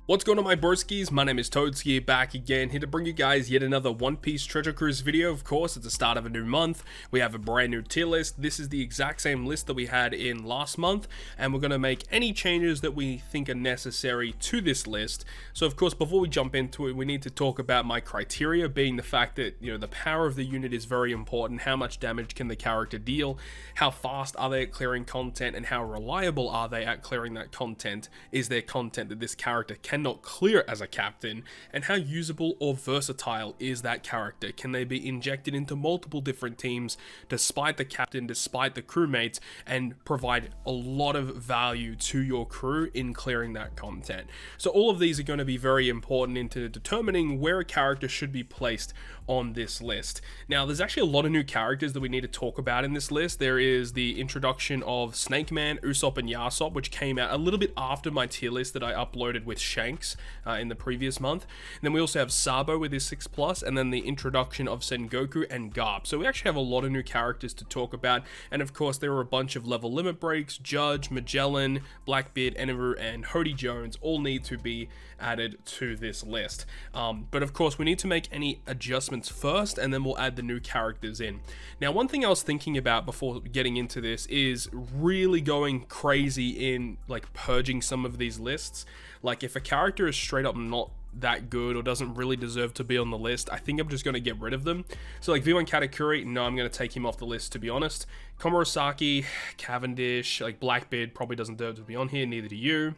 What's going on, my broskiis? My name is Toadskii, back again, here to bring you guys yet another One Piece Treasure Cruise video. Of course, it's the start of a new month. We have a brand new tier list. This is the exact same list that we had in last month, and we're going to make any changes that we think are necessary to this list. So, of course, before we jump into it, we need to talk about my criteria, being the fact that, the power of the unit is very important. How much damage can the character deal? How fast are they at clearing content? And how reliable are they at clearing that content? Is there content that this character cannot clear as a captain? And how usable or versatile is that character? Can they be injected into multiple different teams despite the captain, despite the crewmates, and provide a lot of value to your crew in clearing that content? So all of these are going to be very important into determining where a character should be placed on this list. Now, there's actually a lot of new characters that we need to talk about in this list. There is the introduction of Snake Man, Usop, and Yasop, which came out a little bit after my tier list that I uploaded with Shanks in the previous month. And then we also have Sarbo with his 6+, and then the introduction of Sengoku and GARP. So we actually have a lot of new characters to talk about, and of course there are a bunch of level limit breaks. Judge, Magellan, Blackbeard, Ericv, and Hody Jones all need to be added to this list. But of course we need to make any adjustments first, and then we'll add the new characters in. Now, one thing I was thinking about before getting into this is really going crazy in like purging some of these lists. Like if a character is straight up not that good or doesn't really deserve to be on the list, I think I'm just going to get rid of them. So like V1 Katakuri, no, I'm going to take him off the list, to be honest. Komurasaki, Cavendish, like Blackbeard probably doesn't deserve to be on here, neither do you.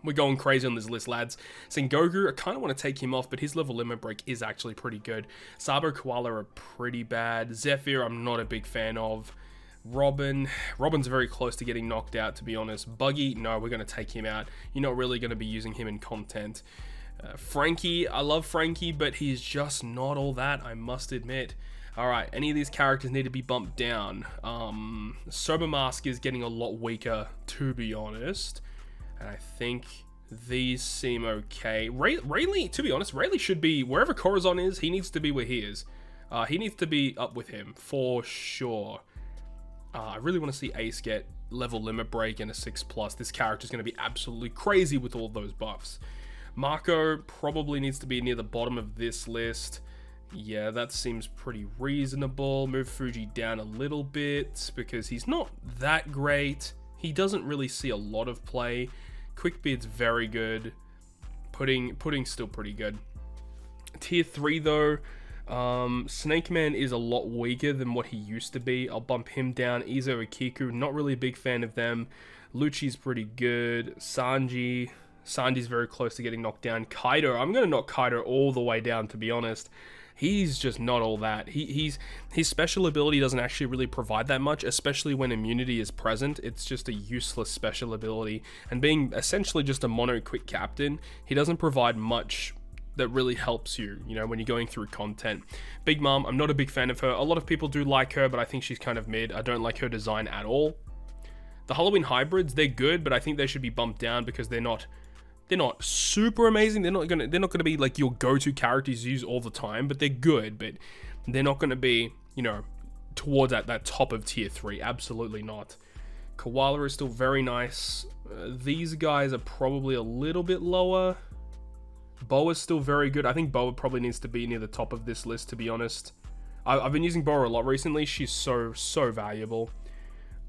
We're going crazy on this list, lads. Sengoku, I kind of want to take him off, but his level limit break is actually pretty good. Sarbo, Koala are pretty bad. Zephyr, I'm not a big fan of. Robin's very close to getting knocked out, to be honest. Buggy, no, we're going to take him out. You're not really going to be using him in content. Frankie, I love Frankie, but he's just not all that, I must admit. Alright, any of these characters need to be bumped down. Sober Mask is getting a lot weaker, to be honest. And I think these seem okay. Rayleigh, to be honest, Rayleigh should be wherever Corazon is. He needs to be where he is. He needs to be up with him for sure. I really want to see Ace get level limit break and a 6+. This character is going to be absolutely crazy with all those buffs. Marco probably needs to be near the bottom of this list. Yeah, that seems pretty reasonable. Move Fuji down a little bit because he's not that great. He doesn't really see a lot of play. Quickbeard's very good. Pudding's still pretty good. Tier 3 though, Snake Man is a lot weaker than what he used to be. I'll bump him down. Izo Ikiku, not really a big fan of them. Lucci's pretty good. Sanji's very close to getting knocked down. Kaido, I'm going to knock Kaido all the way down, to be honest. He's just not all that. His special ability doesn't actually really provide that much, especially when immunity is present. It's just a useless special ability. And being essentially just a mono quick captain, he doesn't provide much that really helps you, when you're going through content. Big Mom, I'm not a big fan of her. A lot of people do like her, but I think she's kind of mid. I don't like her design at all. The Halloween hybrids, they're good, but I think they should be bumped down because they're not super amazing. They're not gonna be like your go-to characters you use all the time, but they're good. But they're not gonna be, towards that top of tier 3. Absolutely not. Koala is still very nice. These guys are probably a little bit lower. Boa's still very good. I think Boa probably needs to be near the top of this list, to be honest. I've been using Boa a lot recently. She's so valuable.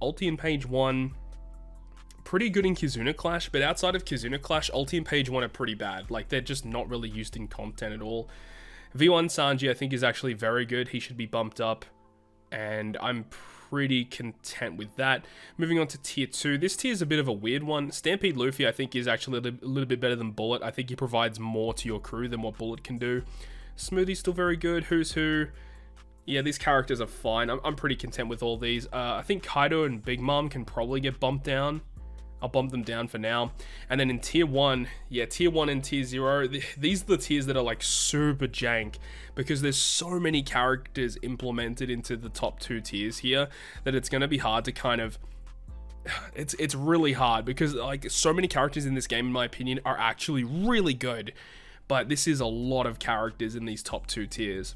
Ulti and Page 1. Pretty good in Kizuna Clash, but outside of Kizuna Clash, Ulti and Page 1 are pretty bad. Like, they're just not really used in content at all. V1 Sanji, I think, is actually very good. He should be bumped up, and I'm pretty content with that. Moving on to tier 2. This tier is a bit of a weird one. Stampede Luffy, I think, is actually a little bit better than Bullet. I think he provides more to your crew than what Bullet can do. Smoothie's still very good. Who's Who. Yeah, these characters are fine. I'm pretty content with all these. I think Kaido and Big Mom can probably get bumped down. I'll bump them down for now. And then in tier 1, yeah, tier 1 and tier 0, these are the tiers that are like super jank because there's so many characters implemented into the top 2 tiers here that it's going to be hard to kind of... It's really hard because like so many characters in this game, in my opinion, are actually really good. But this is a lot of characters in these top 2 tiers.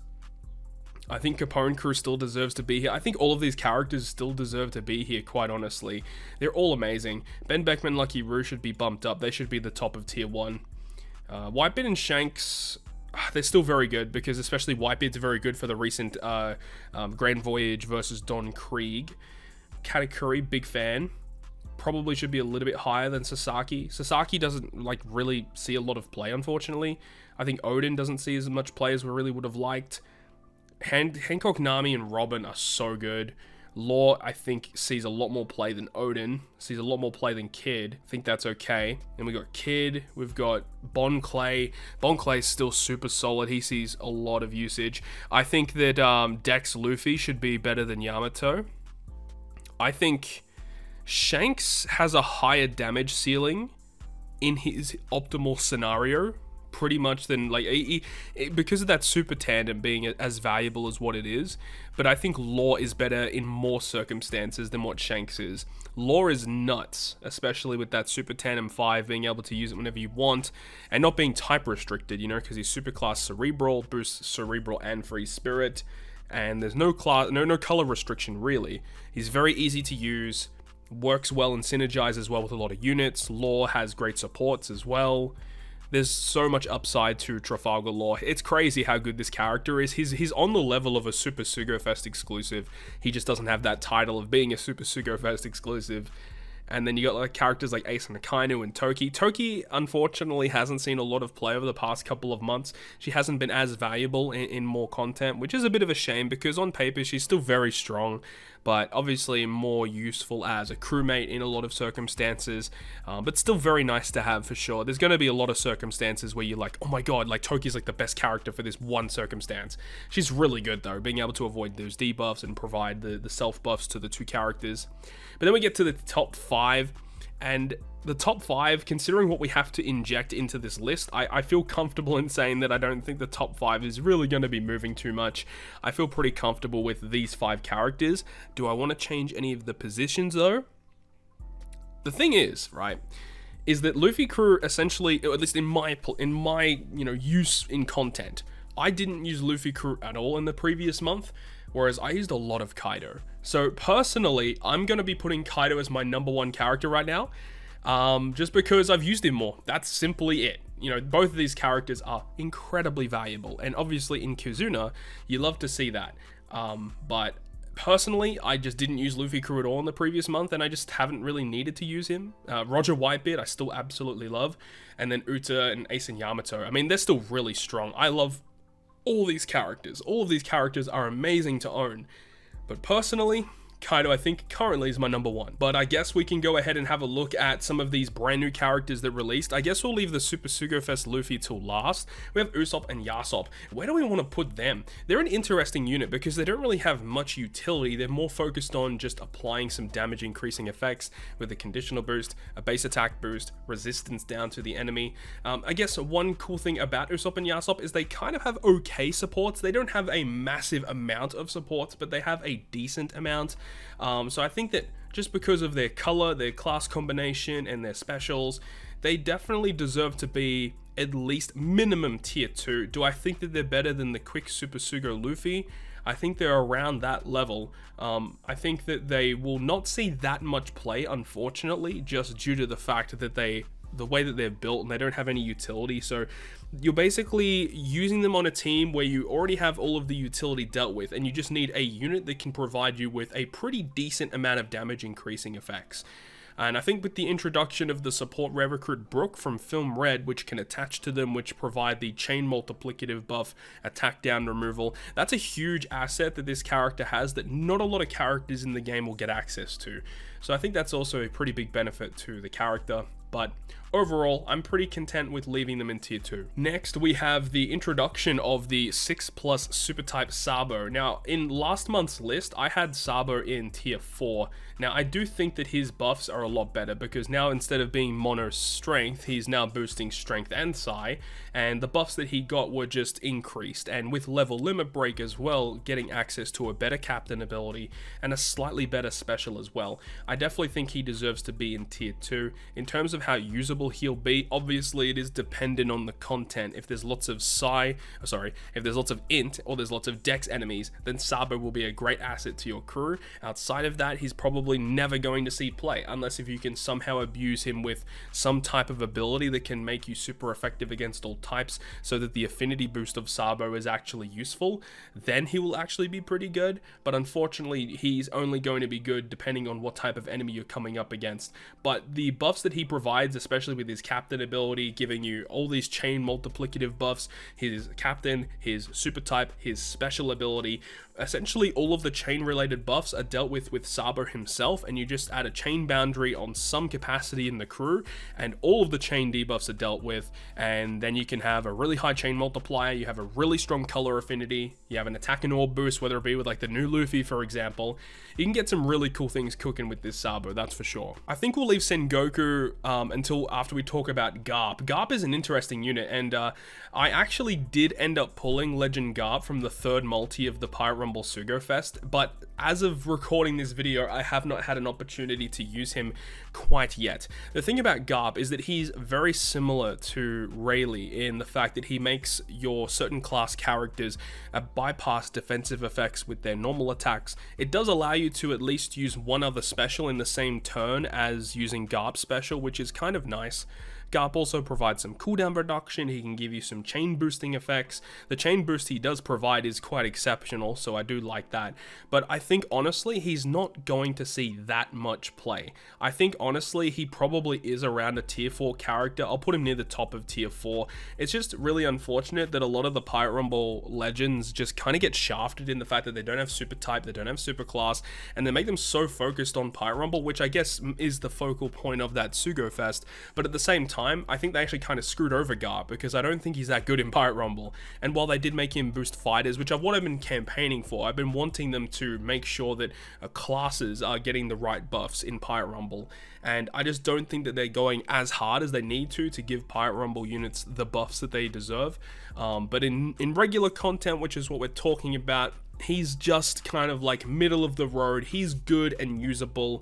I think Capone Crew still deserves to be here. I think all of these characters still deserve to be here, quite honestly. They're all amazing. Ben Beckman, Lucky Roo should be bumped up. They should be the top of tier 1. Whitebeard and Shanks, they're still very good, because especially Whitebeard's very good for the recent Grand Voyage versus Don Krieg. Katakuri, big fan. Probably should be a little bit higher than Sasaki. Sasaki doesn't like really see a lot of play, unfortunately. I think Odin doesn't see as much play as we really would have liked. Hancock, Nami, and Robin are so good. Law, I think, sees a lot more play than Odin, sees a lot more play than Kid. I think that's okay. And we got Kid, we've got Bon Clay. Bon Clay's still super solid. He sees a lot of usage. I think that Dex Luffy should be better than Yamato. I think Shanks has a higher damage ceiling in his optimal scenario, pretty much, than like because of that super tandem being as valuable as what it is. But I think Law is better in more circumstances than what Shanks is. Law is nuts, especially with that super tandem 5, being able to use it whenever you want and not being type restricted, you know, because he's super class Cerebral, boosts Cerebral and Free Spirit, and there's no color restriction really. He's very easy to use, works well and synergizes well with a lot of units. Law has great supports as well. There's so much upside to Trafalgar Law. It's crazy how good this character is. He's on the level of a Super Sugo Fest exclusive. He just doesn't have that title of being a Super Sugo Fest exclusive. And then you got like characters like Ace and Akainu and Toki. Toki, unfortunately, hasn't seen a lot of play over the past couple of months. She hasn't been as valuable in more content, which is a bit of a shame, because on paper she's still very strong, but obviously more useful as a crewmate in a lot of circumstances, but still very nice to have for sure. There's going to be a lot of circumstances where you're like, oh my god, like Toki's like the best character for this one circumstance. She's really good though, being able to avoid those debuffs and provide the self buffs to the two characters. But then we get to the top 5, and the top 5, considering what we have to inject into this list, I feel comfortable in saying that I don't think the top 5 is really going to be moving too much. I feel pretty comfortable with these 5 characters. Do I want to change any of the positions though? The thing is, right, is that Luffy crew essentially, at least in my use in content, I didn't use Luffy crew at all in the previous month, whereas I used a lot of Kaido. So personally, I'm going to be putting Kaido as my number 1 character right now, just because I've used him more. That's simply it. You know, both of these characters are incredibly valuable, and obviously in Kizuna, you love to see that. But personally, I just didn't use Luffy crew at all in the previous month, and I just haven't really needed to use him. Roger Whitebeard, I still absolutely love, and then Uta and Ace and Yamato. I mean, they're still really strong. I love all these characters. All of these characters are amazing to own. But personally, Kaido, I think, currently is my number 1. But I guess we can go ahead and have a look at some of these brand new characters that released. I guess we'll leave the Super Sugo Fest Luffy till last. We have Usop and Yasop. Where do we want to put them? They're an interesting unit because they don't really have much utility. They're more focused on just applying some damage increasing effects with a conditional boost, a base attack boost, resistance down to the enemy. I guess one cool thing about Usop and Yasop is they kind of have okay supports. They don't have a massive amount of supports, but they have a decent amount. So I think that just because of their color, their class combination, and their specials, they definitely deserve to be at least minimum tier 2. Do I think that they're better than the quick Super Sugo Luffy? I think they're around that level. I think that they will not see that much play, unfortunately, just due to the fact that the way that they're built, and they don't have any utility. So you're basically using them on a team where you already have all of the utility dealt with, and you just need a unit that can provide you with a pretty decent amount of damage increasing effects. And I think with the introduction of the support rare recruit Brook from Film Red, which can attach to them, which provide the chain multiplicative buff, attack down removal, that's a huge asset that this character has that not a lot of characters in the game will get access to. So I think that's also a pretty big benefit to the character. But overall, I'm pretty content with leaving them in tier 2. Next, we have the introduction of the 6+ super type Sarbo. Now, in last month's list, I had Sarbo in tier 4. Now, I do think that his buffs are a lot better, because now instead of being mono strength, he's now boosting strength and psi, and the buffs that he got were just increased, and with level limit break as well, getting access to a better captain ability and a slightly better special as well. I definitely think he deserves to be in tier 2. In terms of how usable he'll be. Obviously, it is dependent on the content. If there's lots of if there's lots of int or there's lots of dex enemies, then Sarbo will be a great asset to your crew. Outside of that, he's probably never going to see play, unless if you can somehow abuse him with some type of ability that can make you super effective against all types, so that the affinity boost of Sarbo is actually useful. Then he will actually be pretty good, but unfortunately, he's only going to be good depending on what type of enemy you're coming up against. But the buffs that he provides, especially with his captain ability, giving you all these chain multiplicative buffs, his captain, his super type, his special ability, essentially all of the chain related buffs are dealt with Sarbo himself, and you just add a chain boundary on some capacity in the crew, and all of the chain debuffs are dealt with, and then you can have a really high chain multiplier, you have a really strong color affinity, you have an attack and orb boost, whether it be with like the new Luffy, for example. You can get some really cool things cooking with this Sarbo, that's for sure. I think we'll leave Sengoku until after we talk about GARP. GARP is an interesting unit, and I actually did end up pulling Legend GARP from the third multi of the Pirate Rumble Sugo Fest, but as of recording this video, I have not had an opportunity to use him quite yet. The thing about GARP is that he's very similar to Rayleigh in the fact that he makes your certain class characters bypass defensive effects with their normal attacks. It does allow you to at least use one other special in the same turn as using GARP special, which is kind of nice. GARP also provides some cooldown reduction, he can give you some chain boosting effects. The chain boost he does provide is quite exceptional, so I do like that. But I think honestly, he's not going to see that much play. I think honestly, he probably is around a tier 4 character. I'll put him near the top of tier 4. It's just really unfortunate that a lot of the Pirate Rumble legends just kind of get shafted in the fact that they don't have super type, they don't have super class, and they make them so focused on Pirate Rumble, which I guess is the focal point of that Sugo Fest. But at the same time, I think they actually kind of screwed over GARP, because I don't think he's that good in Pirate Rumble. And while they did make him boost fighters, which I've been campaigning for, I've been wanting them to make sure that classes are getting the right buffs in Pirate Rumble, and I just don't think that they're going as hard as they need to give Pirate Rumble units the buffs that they deserve. But in regular content, which is what we're talking about, he's just kind of like middle of the road. He's good and usable,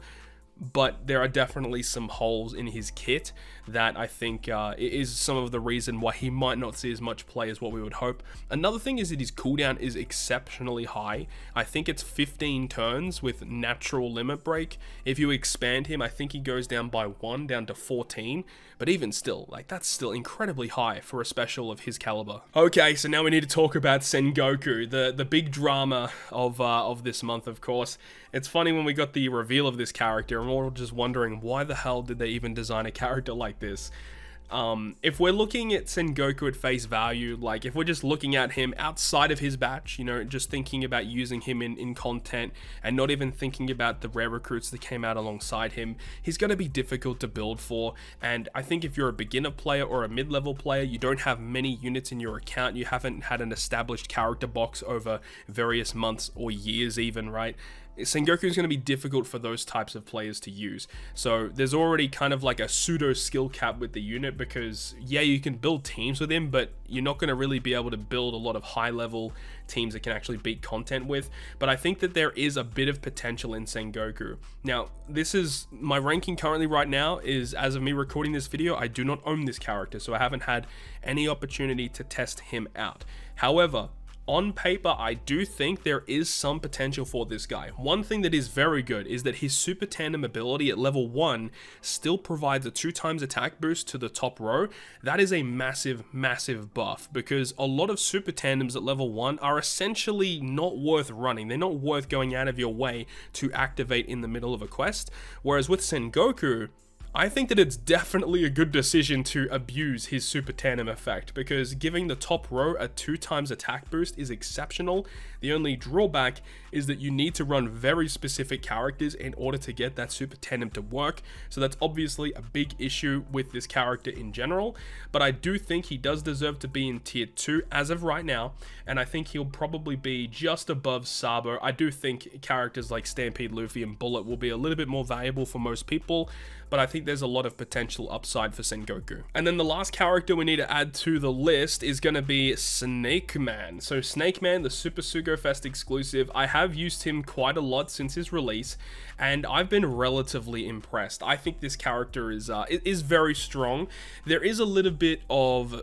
but there are definitely some holes in his kit that I think is some of the reason why he might not see as much play as what we would hope. Another thing is that his cooldown is exceptionally high. I think it's 15 turns with natural limit break. If you expand him, I think he goes down by 1 down to 14, but even still, like, that's still incredibly high for a special of his caliber. Okay, so now we need to talk about Sengoku, the big drama of this month, of course. It's funny when we got the reveal of this character, and we're all just wondering why the hell did they even design a character like this. If we're looking at Sengoku at face value, like if we're just looking at him outside of his batch, you know, just thinking about using him in content and not even thinking about the rare recruits that came out alongside him, he's going to be difficult to build for. And I think if you're a beginner player or a mid-level player, you don't have many units in your account, you haven't had an established character box over various months or years even, right? Sengoku is going to be difficult for those types of players to use. So there's already kind of like a pseudo skill cap with the unit, because yeah, you can build teams with him, but you're not going to really be able to build a lot of high level teams that can actually beat content with. But I think that there is a bit of potential in Sengoku. Now, this is my ranking currently right now is, as of me recording this video, I do not own this character, so I haven't had any opportunity to test him out. However, on paper, I do think there is some potential for this guy. One thing that is very good is that his super tandem ability at level 1 still provides a 2x attack boost to the top row. That is a massive, massive buff, because a lot of super tandems at level 1 are essentially not worth running. They're not worth going out of your way to activate in the middle of a quest. Whereas with Sengoku, I think that it's definitely a good decision to abuse his super tandem effect, because giving the top row a 2x attack boost is exceptional. The only drawback is that you need to run very specific characters in order to get that super tandem to work, so that's obviously a big issue with this character in general. But I do think he does deserve to be in tier 2 as of right now, and I think he'll probably be just above Sarbo. I do think characters like Stampede Luffy and Bullet will be a little bit more valuable for most people, but I think think there's a lot of potential upside for Sengoku. And then the last character we need to add to the list is going to be Snake Man. So Snake Man, the Super Sugo Fest exclusive, I have used him quite a lot since his release, and I've been relatively impressed. I think this character is very strong. There is a little bit of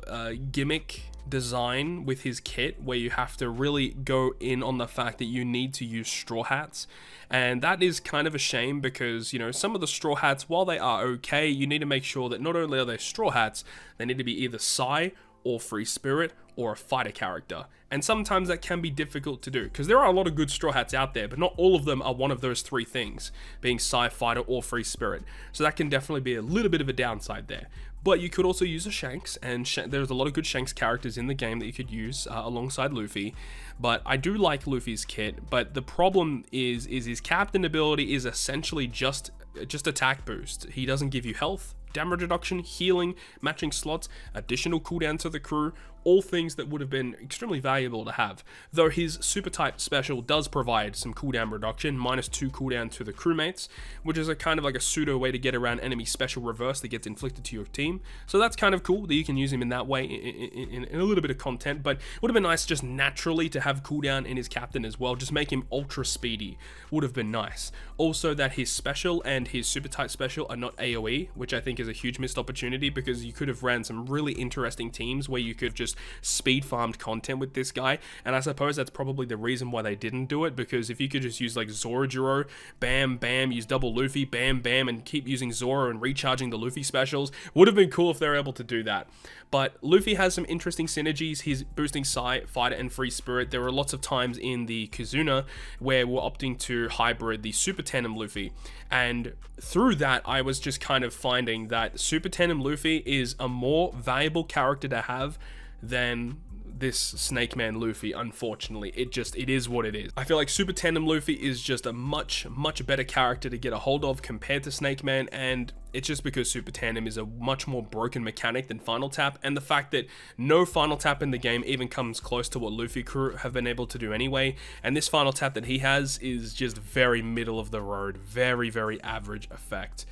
gimmick design with his kit where you have to really go in on the fact that you need to use straw hats, and that is kind of a shame because, you know, some of the straw hats, while they are okay, you need to make sure that not only are they straw hats, they need to be either Psy or Free Spirit or a fighter character. And sometimes that can be difficult to do because there are a lot of good straw hats out there, but not all of them are one of those three things, being Psy, fighter, or Free Spirit. So that can definitely be a little bit of a downside there. But you could also use a Shanks, and there's a lot of good Shanks characters in the game that you could use alongside Luffy. But I do like Luffy's kit, but the problem is his captain ability is essentially just attack boost. He doesn't give you health, damage reduction, healing, matching slots, additional cooldown to the crew, all things that would have been extremely valuable to have. Though his super type special does provide some cooldown reduction, -2 cooldown to the crewmates, which is a kind of like a pseudo way to get around enemy special reverse that gets inflicted to your team. So that's kind of cool that you can use him in that way in a little bit of content, but it would have been nice just naturally to have cooldown in his captain as well, just make him ultra speedy, would have been nice. Also that his special and his super type special are not AoE, which I think is a huge missed opportunity because you could have ran some really interesting teams where you could just speed farmed content with this guy, and I suppose that's probably the reason why they didn't do it, because if you could just use like Zorojiro, bam bam, use double Luffy, bam bam, and keep using Zoro and recharging the Luffy specials, would have been cool if they were able to do that. But Luffy has some interesting synergies. He's boosting Psy, Fighter, and Free Spirit. There were lots of times in the Kizuna where we're opting to hybrid the Super Tandem Luffy, and through that I was just kind of finding that Super Tandem Luffy is a more valuable character to have than this Snake Man Luffy. Unfortunately, it is what it is. I feel like Super Tandem Luffy is just a much better character to get a hold of compared to Snake Man, and it's just because Super Tandem is a much more broken mechanic than Final Tap, and the fact that no Final Tap in the game even comes close to what Luffy crew have been able to do anyway, and this Final Tap that he has is just very middle of the road, very average effect.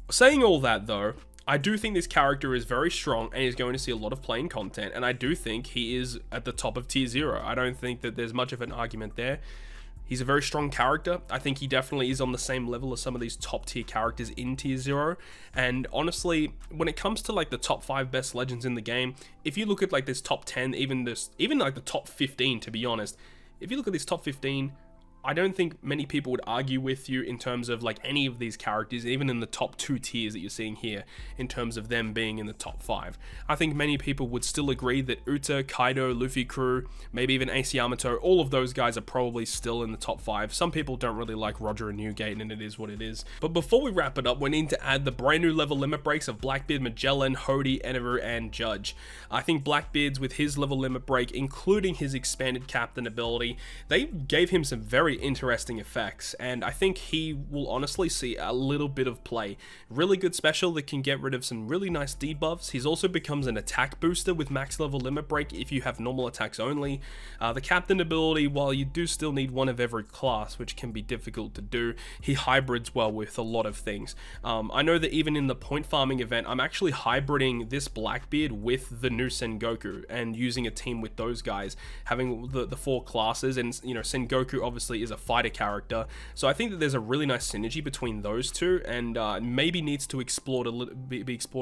Saying all that though, I do think this character is very strong and is going to see a lot of playing content, and I do think he is at the top of tier 0. I don't think that there's much of an argument there. He's a very strong character. I think he definitely is on the same level as some of these top tier characters in tier 0. And honestly, when it comes to like the top 5 best legends in the game, if you look at like this top 10, even like the top 15, to be honest, if you look at this top 15, I don't think many people would argue with you in terms of like any of these characters, even in the top 2 tiers that you're seeing here, in terms of them being in the top 5. I think many people would still agree that Uta, Kaido, Luffy crew, maybe even Ace Yamato, all of those guys are probably still in the top 5. Some people don't really like Roger and Newgate, and it is what it is. But before we wrap it up, we need to add the brand new level limit breaks of Blackbeard, Magellan, Hody, Enever, and Judge. I think Blackbeard's with his level limit break, including his expanded captain ability, they gave him some very interesting effects, and I think he will honestly see a little bit of play. Really good special that can get rid of some really nice debuffs. He's also becomes an attack booster with max level limit break if you have normal attacks only. The captain ability, while you do still need one of every class, which can be difficult to do, he hybrids well with a lot of things. I know that even in the point farming event, I'm actually hybriding this Blackbeard with the new Sengoku and using a team with those guys, having the 4 classes, and you know, Sengoku obviously is a fighter character, so I think that there's a really nice synergy between those two, and maybe needs to be explored a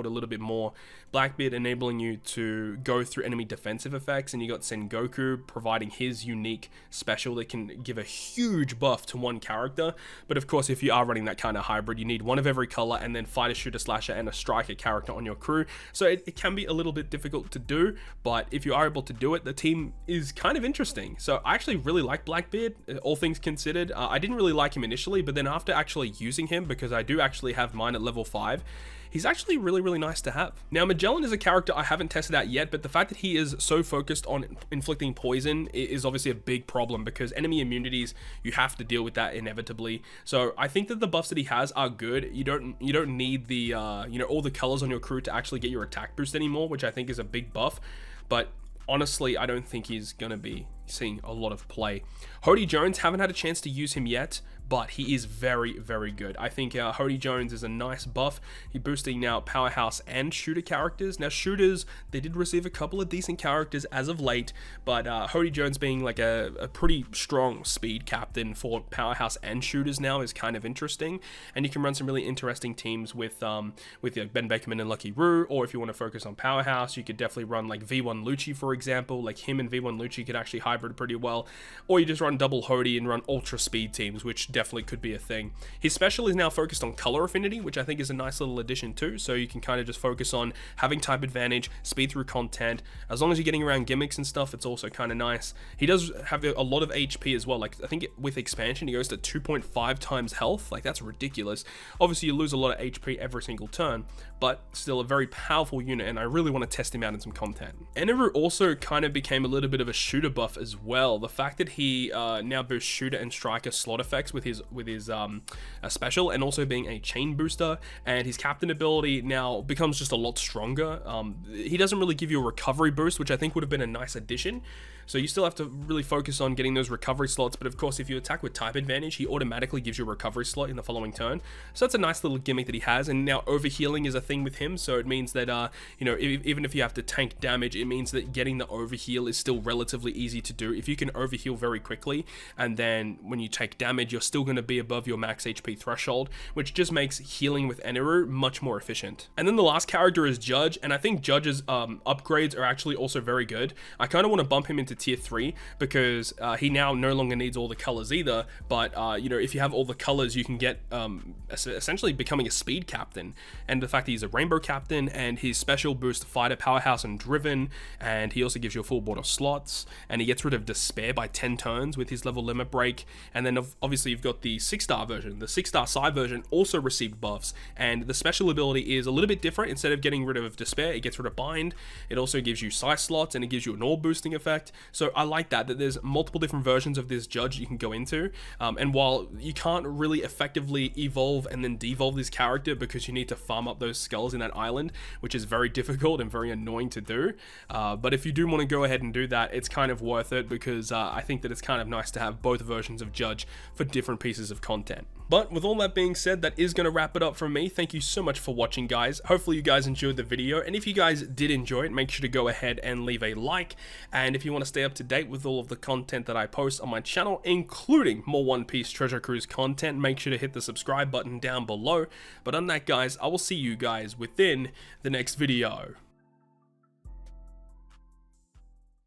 little bit more. Blackbeard enabling you to go through enemy defensive effects, and you got Sengoku providing his unique special that can give a huge buff to one character. But of course, if you are running that kind of hybrid, you need one of every color, and then fighter, shooter, slasher, and a striker character on your crew, so it can be a little bit difficult to do, but if you are able to do it, the team is kind of interesting. So I actually really like Blackbeard, all things considered. I didn't really like him initially, but then after actually using him, because I do actually have mine at level 5, he's actually really nice to have. Now, Magellan is a character I haven't tested out yet, but the fact that he is so focused on inflicting poison is obviously a big problem, because enemy immunities, you have to deal with that inevitably. So I think that the buffs that he has are good. You don't need the you know, all the colors on your crew to actually get your attack boost anymore, which I think is a big buff. But honestly, I don't think he's going to be seeing a lot of play. Hody Jones, haven't had a chance to use him yet, but he is very, very good. I think Hody Jones is a nice buff. He's boosting now powerhouse and shooter characters. Now shooters, they did receive a couple of decent characters as of late, but Hody Jones being like a pretty strong speed captain for powerhouse and shooters now is kind of interesting, and you can run some really interesting teams with Ben Beckerman and Lucky Roo, or if you want to focus on powerhouse, you could definitely run like V1 Lucci, for example. Like him and V1 Lucci could actually hybrid pretty well, or you just run double Hody and run ultra speed teams, which definitely could be a thing. His special is now focused on color affinity, which I think is a nice little addition too, so you can kind of just focus on having type advantage, speed through content. As long as you're getting around gimmicks and stuff, it's also kind of nice. He does have a lot of HP as well. Like I think with expansion he goes to 2.5 times health. Like that's ridiculous. Obviously you lose a lot of HP every single turn, but still a very powerful unit, and I really want to test him out in some content. Eneru also kind of became a little bit of a shooter buff as well. The fact that he now boosts shooter and striker slot effects with his special, and also being a chain booster, and his captain ability now becomes just a lot stronger. He doesn't really give you a recovery boost, which I think would have been a nice addition. So you still have to really focus on getting those recovery slots, but of course if you attack with type advantage, he automatically gives you a recovery slot in the following turn. So that's a nice little gimmick that he has, and now overhealing is a thing with him, so it means that, you know, even if you have to tank damage, it means that getting the overheal is still relatively easy to do. If you can overheal very quickly, and then when you take damage, you're still going to be above your max HP threshold, which just makes healing with Eneru much more efficient. And then the last character is Judge, and I think Judge's upgrades are actually also very good. I kind of want to bump him into tier 3 because he now no longer needs all the colors either, but you know, if you have all the colors, you can get essentially becoming a speed captain. And the fact that he's a rainbow captain, and his special boosts fighter, powerhouse, and driven, and he also gives you a full board of slots, and he gets rid of despair by 10 turns with his level limit break. And then obviously you've got the 6-star version. The 6-star side version also received buffs, and the special ability is a little bit different. Instead of getting rid of despair, it gets rid of bind. It also gives you size slots, and it gives you an orb boosting effect. So I like that there's multiple different versions of this Judge you can go into, and while you can't really effectively evolve and then devolve this character because you need to farm up those skulls in that island, which is very difficult and very annoying to do, but if you do want to go ahead and do that, it's kind of worth it, because I think that it's kind of nice to have both versions of Judge for different pieces of content. But with all that being said, that is going to wrap it up from me. Thank you so much for watching, guys. Hopefully you guys enjoyed the video, and if you guys did enjoy it, make sure to go ahead and leave a like. And if you want to stay up to date with all of the content that I post on my channel, including more One Piece Treasure Cruise content, make sure to hit the subscribe button down below. But on that, guys, I will see you guys within the next video.